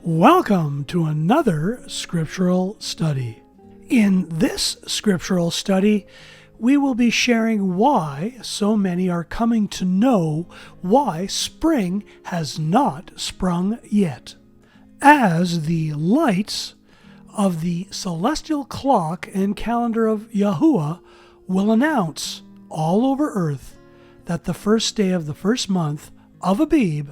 Welcome to another scriptural study. In this scriptural study, we will be sharing why so many are coming to know why spring has not sprung yet, as the lights of the celestial clock and calendar of YaHUaH will announce all over earth that the first day of the first month of Abib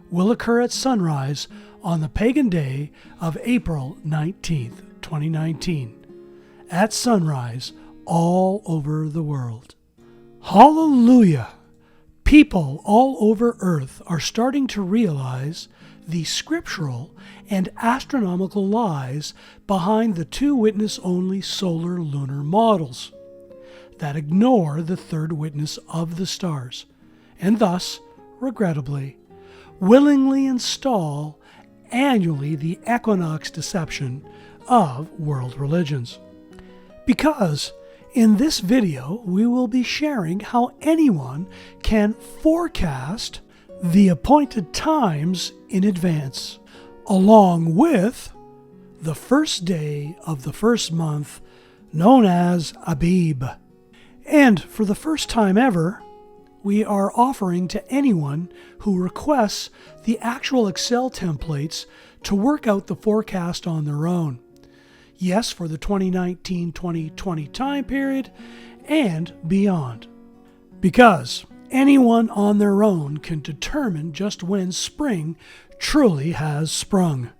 will occur at sunrise on the pagan day of April 19th, 2019, at sunrise all over the world. HallaluYAH! People all over earth are starting to realize the scriptural and astronomical lies behind the two witness-only solar-lunar models that ignore the third witness of the stars, and thus, regrettably, willingly install annually the equinox deception of world religions. Because in this video we will be sharing how anyone can forecast the appointed times in advance, along with the first day of the first month known as Abib. And for the first time ever, we are offering to anyone who requests the actual Excel templates to work out the forecast on their own. Yes, for the 2019-2020 time period and beyond. Because anyone on their own can determine just when spring truly has sprung,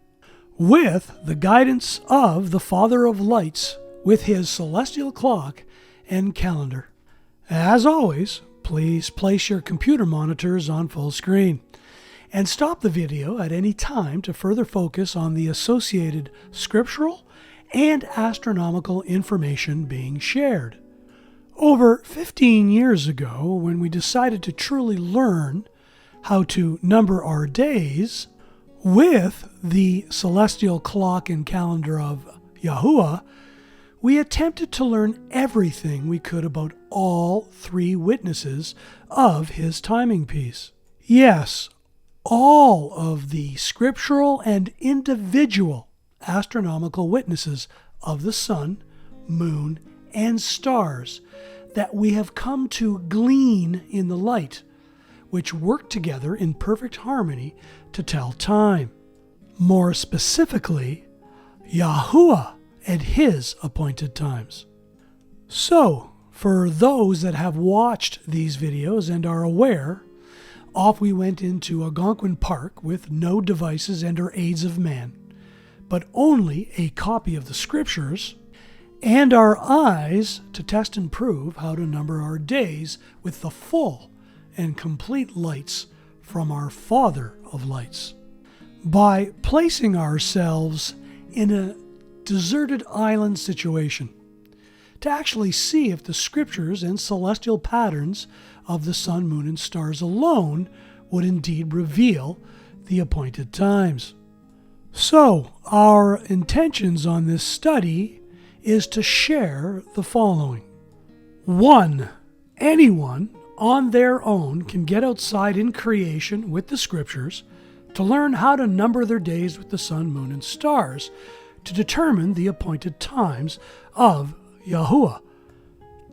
with the guidance of the Father of Lights with his celestial clock and calendar. As always, please place your computer monitors on full screen and stop the video at any time to further focus on the associated scriptural and astronomical information being shared. Over 15 years ago, when we decided to truly learn how to number our days with the celestial clock and calendar of YaHUaH, we attempted to learn everything we could about all three witnesses of his timing piece. Yes, all of the scriptural and individual astronomical witnesses of the sun, moon, and stars that we have come to glean in the light, which work together in perfect harmony to tell time. More specifically, YaHUaH at his appointed times. So, for those that have watched these videos and are aware, off we went into Algonquin Park with no devices and or aids of man, but only a copy of the scriptures and our eyes to test and prove how to number our days with the full and complete lights from our Father of Lights. By placing ourselves in a deserted island situation to actually see if the scriptures and celestial patterns of the sun, moon, and stars alone would indeed reveal the appointed times. So, our intentions on this study is to share the following. 1. Anyone on their own can get outside in creation with the scriptures to learn how to number their days with the sun, moon, and stars to determine the appointed times of YaHUaH.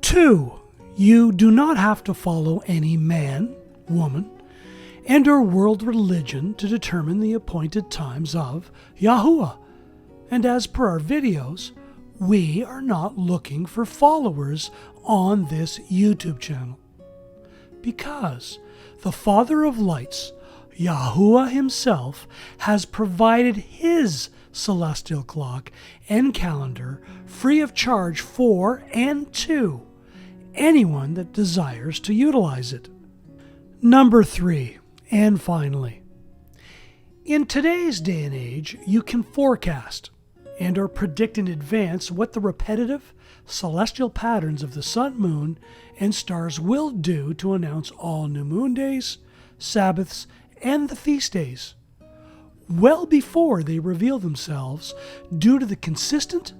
2. You do not have to follow any man, woman, and or world religion to determine the appointed times of YaHUaH. And as per our videos, we are not looking for followers on this YouTube channel, because the Father of Lights, YaHUaH himself, has provided his celestial clock and calendar free of charge for and to anyone that desires to utilize it. Number 3, and finally, in today's day and age, you can forecast and or predict in advance what the repetitive celestial patterns of the sun, moon, and stars will do to announce all new moon days, Sabbaths, and the feast days, well before they reveal themselves, due to the consistent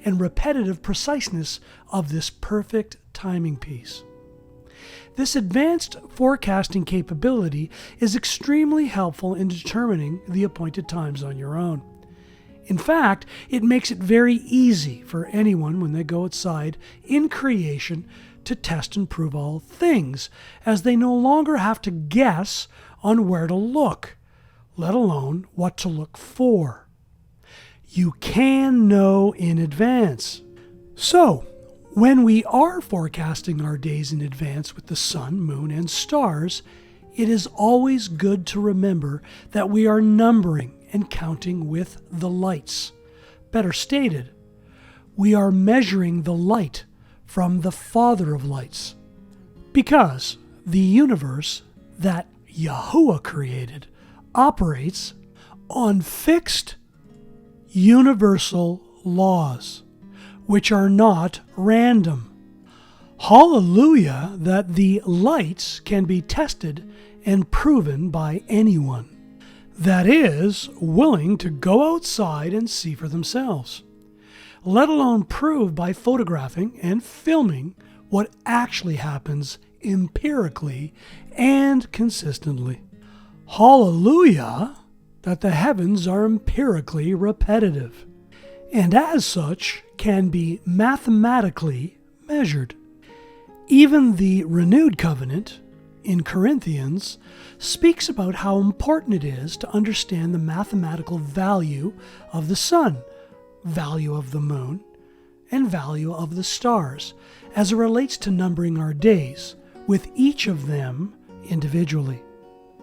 and repetitive preciseness of this perfect timing piece. This advanced forecasting capability is extremely helpful in determining the appointed times on your own. In fact, it makes it very easy for anyone when they go outside in creation to test and prove all things, as they no longer have to guess on where to look, let alone what to look for. You can know in advance. So, when we are forecasting our days in advance with the sun, moon, and stars, it is always good to remember that we are numbering and counting with the lights. Better stated, we are measuring the light from the Father of lights, because the universe that YaHUaH created operates on fixed universal laws, which are not random. HallaluYAH that the lights can be tested and proven by anyone that is willing to go outside and see for themselves, let alone prove by photographing and filming what actually happens empirically and consistently. HallaluYAH that the heavens are empirically repetitive, and as such can be mathematically measured. Even the renewed covenant in Corinthians speaks about how important it is to understand the mathematical value of the sun, value of the moon, and value of the stars as it relates to numbering our days, with each of them individually,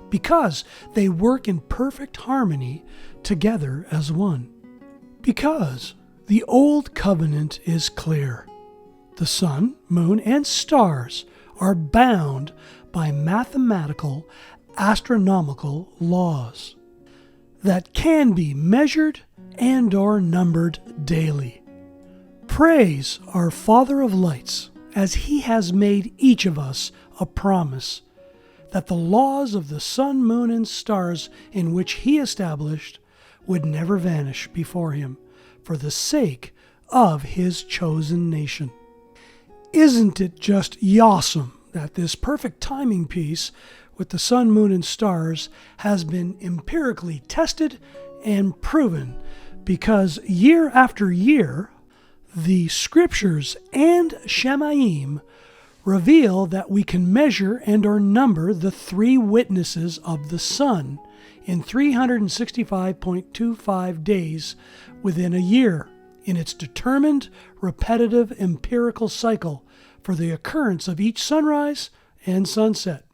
because they work in perfect harmony together as one. Because the old covenant is clear. The sun, moon, and stars are bound by mathematical, astronomical laws that can be measured and or numbered daily. Praise our Father of lights, as he has made each of us a promise that the laws of the sun, moon, and stars in which he established would never vanish before him for the sake of his chosen nation. Isn't it just yawesome that this perfect timing piece with the sun, moon, and stars has been empirically tested and proven, because year after year, the scriptures and Shemaim reveal that we can measure and or number the three witnesses of the sun in 365.25 days within a year in its determined, repetitive, empirical cycle for the occurrence of each sunrise and sunset,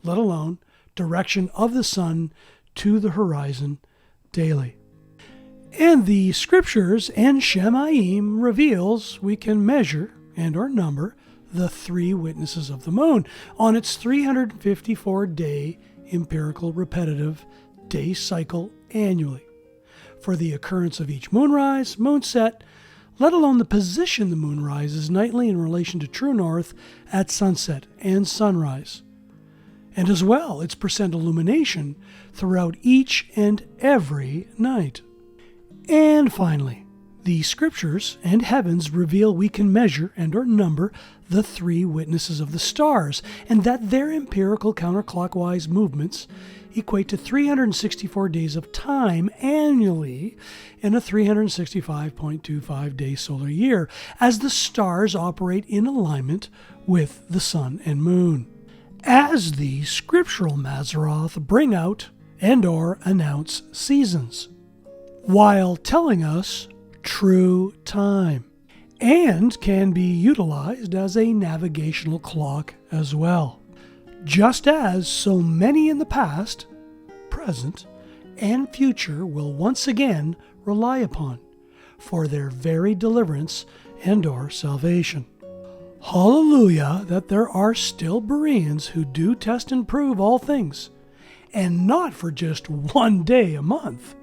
let alone direction of the sun to the horizon daily. And the scriptures and Shemaim reveals we can measure and or number the three witnesses of the moon on its 354-day empirical repetitive day cycle annually for the occurrence of each moonrise, moonset, let alone the position the moon rises nightly in relation to true north at sunset and sunrise, and as well its percent illumination throughout each and every night. And finally, the scriptures and heavens reveal we can measure and or number the three witnesses of the stars, and that their empirical counterclockwise movements equate to 364 days of time annually in a 365.25-day solar year, as the stars operate in alignment with the sun and moon, as the scriptural Mazzaroth bring out and or announce seasons, while telling us true time, and can be utilized as a navigational clock as well, just as so many in the past, present, and future will once again rely upon for their very deliverance and or salvation. HallaluYAH that there are still Bereans who do test and prove all things, and not for just one day a month,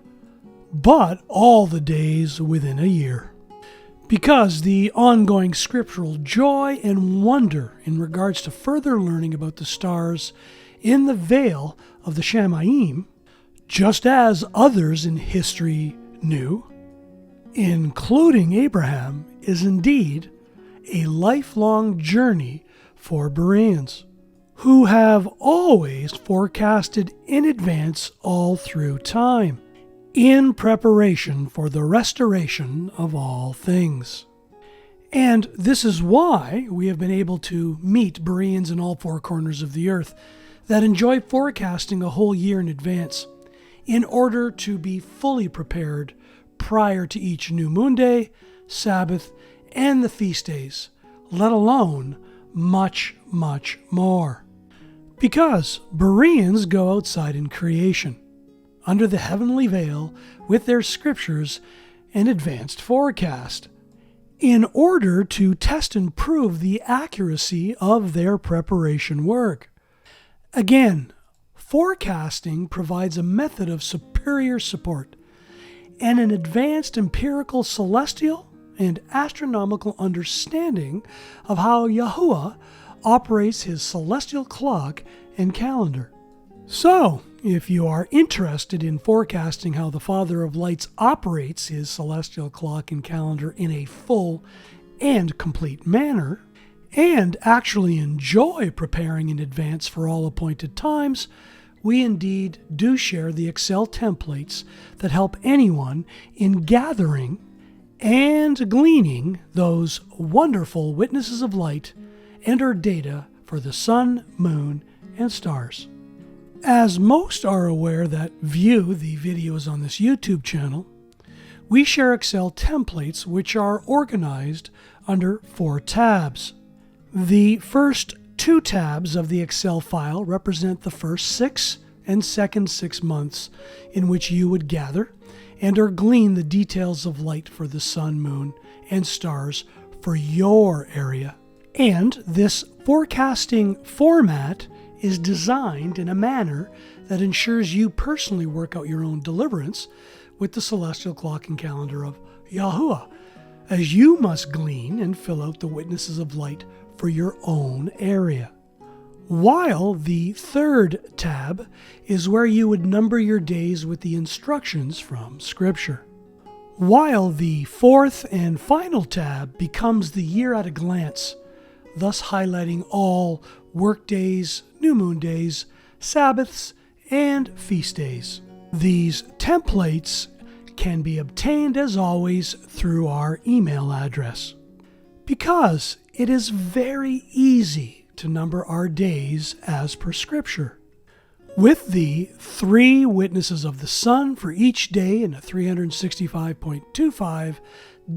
but all the days within a year. Because the ongoing scriptural joy and wonder in regards to further learning about the stars in the veil of the Shemaim, just as others in history knew, including Abraham, is indeed a lifelong journey for Bereans, who have always forecasted in advance all through time, in preparation for the restoration of all things. And this is why we have been able to meet Bereans in all four corners of the earth that enjoy forecasting a whole year in advance in order to be fully prepared prior to each new moon day, Sabbath, and the feast days, let alone much, much more. Because Bereans go outside in creation, under the heavenly veil, with their scriptures and advanced forecast, in order to test and prove the accuracy of their preparation work. Again, forecasting provides a method of superior support and an advanced empirical celestial and astronomical understanding of how YaHUaH operates his celestial clock and calendar. So, if you are interested in forecasting how the Father of Lights operates his celestial clock and calendar in a full and complete manner, and actually enjoy preparing in advance for all appointed times, we indeed do share the Excel templates that help anyone in gathering and gleaning those wonderful witnesses of light and our data for the sun, moon, and stars. As most are aware that view the videos on this YouTube channel, we share Excel templates which are organized under 4 tabs. The first 2 tabs of the Excel file represent the first 6 and second 6 months in which you would gather and or glean the details of light for the sun, moon, and stars for your area. And this forecasting format is designed in a manner that ensures you personally work out your own deliverance with the celestial clock and calendar of YaHUaH, as you must glean and fill out the witnesses of light for your own area. While the third tab is where you would number your days with the instructions from Scripture. While the fourth and final tab becomes the year at a glance, thus highlighting all work days, new moon days, Sabbaths, and feast days. These templates can be obtained as always through our email address, because it is very easy to number our days as per Scripture. With the 3 witnesses of the sun for each day in a 365.25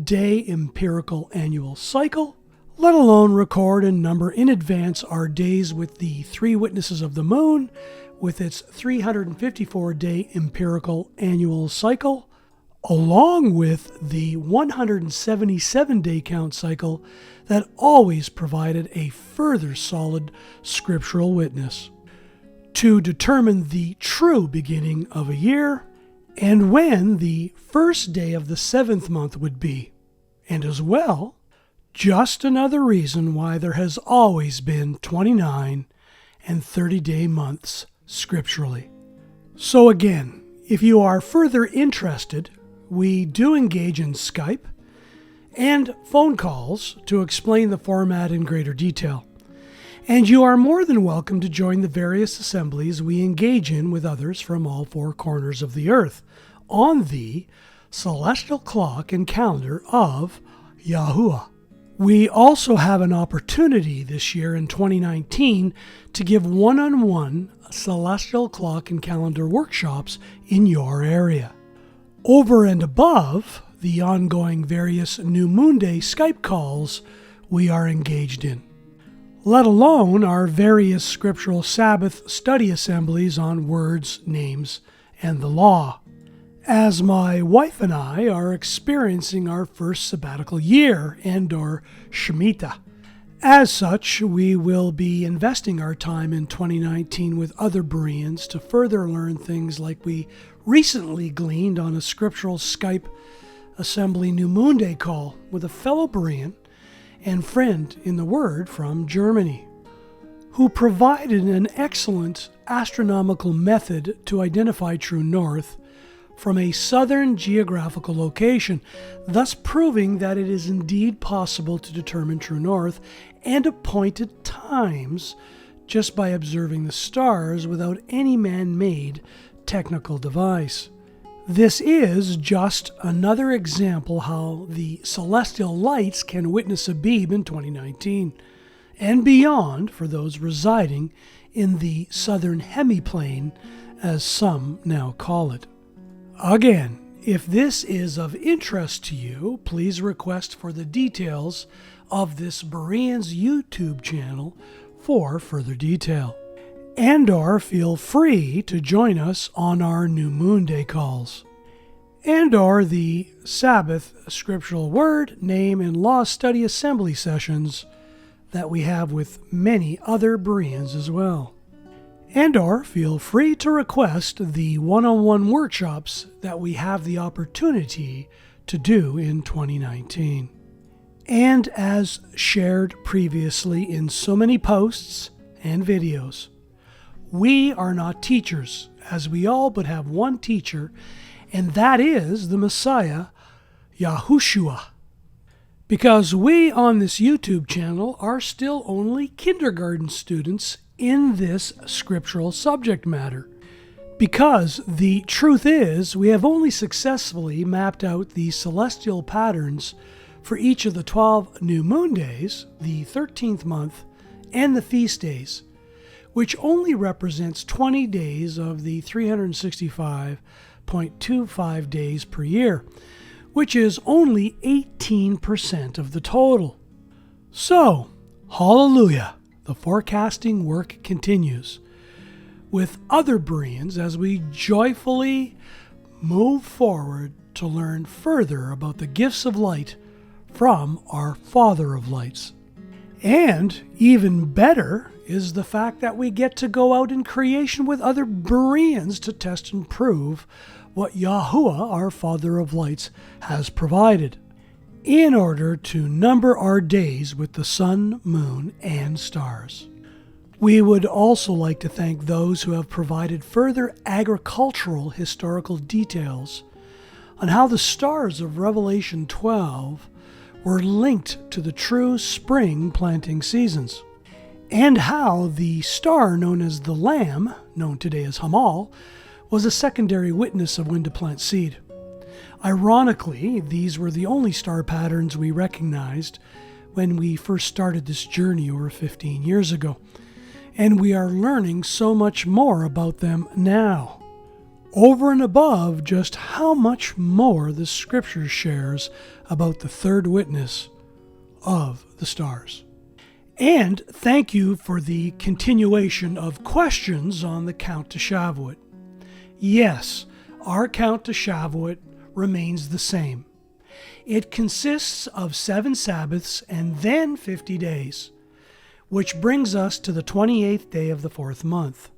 day empirical annual cycle, let alone record and number in advance our days with the 3 witnesses of the moon with its 354-day empirical annual cycle, along with the 177-day count cycle that always provided a further solid scriptural witness, to determine the true beginning of a year and when the first day of the 7th month would be, and as well, just another reason why there has always been 29 and 30-day months scripturally. So again, if you are further interested, we do engage in Skype and phone calls to explain the format in greater detail. And you are more than welcome to join the various assemblies we engage in with others from all 4 corners of the earth on the celestial clock and calendar of YaHUaH. We also have an opportunity this year in 2019 to give one-on-one celestial clock and calendar workshops in your area, over and above the ongoing various new moon day Skype calls we are engaged in, let alone our various scriptural Sabbath study assemblies on words, names, and the law, as my wife and I are experiencing our first sabbatical year and or Shemitah. As such, we will be investing our time in 2019 with other Bereans to further learn things like we recently gleaned on a scriptural Skype assembly New Moon Day call with a fellow Berean and friend in the Word from Germany, who provided an excellent astronomical method to identify true north from a southern geographical location, thus proving that it is indeed possible to determine true north and appointed times just by observing the stars without any man-made technical device. This is just another example how the celestial lights can witness Abib in 2019 and beyond for those residing in the southern hemiplane, as some now call it. Again, if this is of interest to you, please request for the details of this Bereans YouTube channel for further detail. And/or feel free to join us on our New Moon Day calls, and/or the Sabbath Scriptural Word, Name, and Law Study Assembly sessions that we have with many other Bereans as well. And/or feel free to request the one-on-one workshops that we have the opportunity to do in 2019. And as shared previously in so many posts and videos, we are not teachers, as we all but have one teacher, and that is the Messiah, YaHUsHua. Because we on this YouTube channel are still only kindergarten students in this scriptural subject matter. Because the truth is, we have only successfully mapped out the celestial patterns for each of the 12 new moon days, the 13th month, and the feast days, which only represents 20 days of the 365.25 days per year, which is only 18% of the total. So, hallelujah, the forecasting work continues with other Bereans as we joyfully move forward to learn further about the gifts of light from our Father of Lights. And even better is the fact that we get to go out in creation with other Bereans to test and prove what YaHUaH, our Father of Lights, has provided, in order to number our days with the sun, moon, and stars. We would also like to thank those who have provided further agricultural historical details on how the stars of Revelation 12 were linked to the true spring planting seasons, and how the star known as the Lamb, known today as Hamal, was a secondary witness of when to plant seed. Ironically, these were the only star patterns we recognized when we first started this journey over 15 years ago, and we are learning so much more about them now, over and above just how much more the Scripture shares about the third witness of the stars. And thank you for the continuation of questions on the count to Shavuot. Yes, our count to Shavuot remains the same. It consists of 7 Sabbaths and then 50 days, which brings us to the 28th day of the 4th month.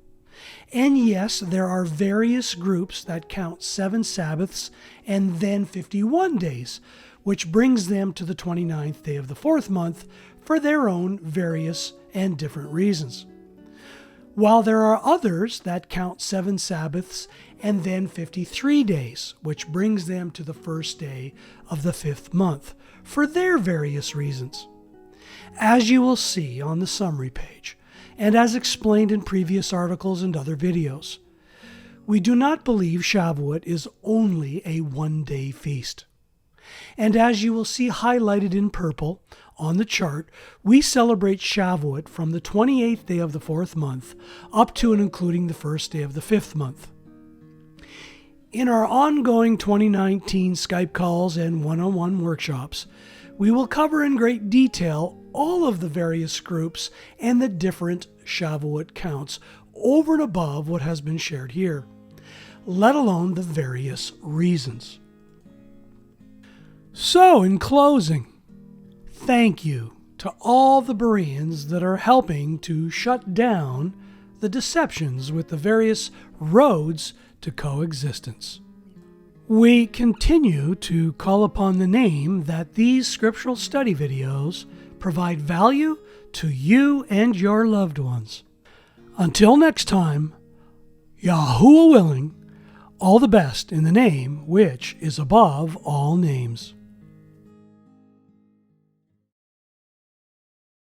And yes, there are various groups that count 7 Sabbaths and then 51 days, which brings them to the 29th day of the 4th month for their own various and different reasons. While there are others that count 7 Sabbaths and then 53 days, which brings them to the first day of the 5th month for their various reasons. As you will see on the summary page, and as explained in previous articles and other videos, we do not believe Shavuot is only a one-day feast. And as you will see highlighted in purple on the chart, we celebrate Shavuot from the 28th day of the 4th month up to and including the first day of the 5th month. In our ongoing 2019 Skype calls and one-on-one workshops, we will cover in great detail all of the various groups and the different Shavuot counts over and above what has been shared here, let alone the various reasons. So, in closing, thank you to all the Bereans that are helping to shut down the deceptions with the various roads to coexistence. We continue to call upon the name that these scriptural study videos provide value to you and your loved ones. Until next time, YaHUaH willing, All the best in the name which is above all names.